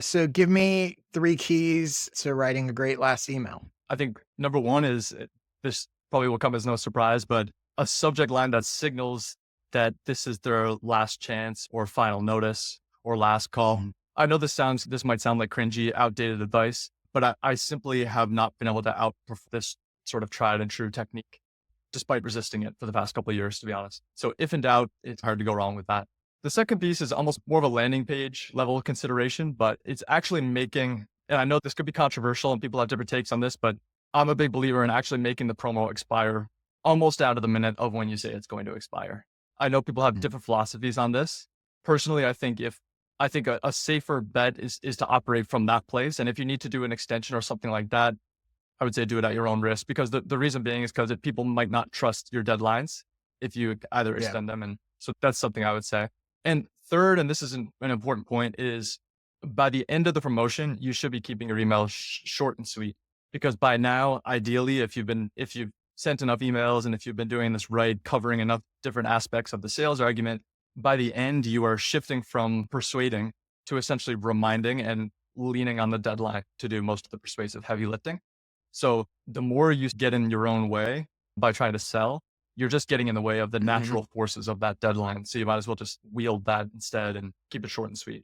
So give me 3 keys to writing a great last email. I think number one is this probably will come as no surprise, but a subject line that signals that this is their last chance or final notice or last call. I know this might sound like cringy, outdated advice, but I simply have not been able to outperform this sort of tried and true technique despite resisting it for the past couple of years, to be honest. So if in doubt, it's hard to go wrong with that. The second piece is almost more of a landing page level consideration, but it's actually making, and I know this could be controversial and people have different takes on this, but I'm a big believer in actually making the promo expire almost out of the minute of when you say it's going to expire. I know people have Mm. different philosophies on this. Personally, I think a safer bet is to operate from that place. And if you need to do an extension or something like that, I would say do it at your own risk, because the reason being is because people might not trust your deadlines if you either Yeah. extend them. And so that's something I would say. And third, and this is an important point, is by the end of the promotion, you should be keeping your email short and sweet, because by now, ideally, if you've sent enough emails and if you've been doing this right, covering enough different aspects of the sales argument, by the end, you are shifting from persuading to essentially reminding and leaning on the deadline to do most of the persuasive heavy lifting. So the more you get in your own way by trying to sell, you're just getting in the way of the Mhm. natural forces of that deadline. So you might as well just wield that instead and keep it short and sweet.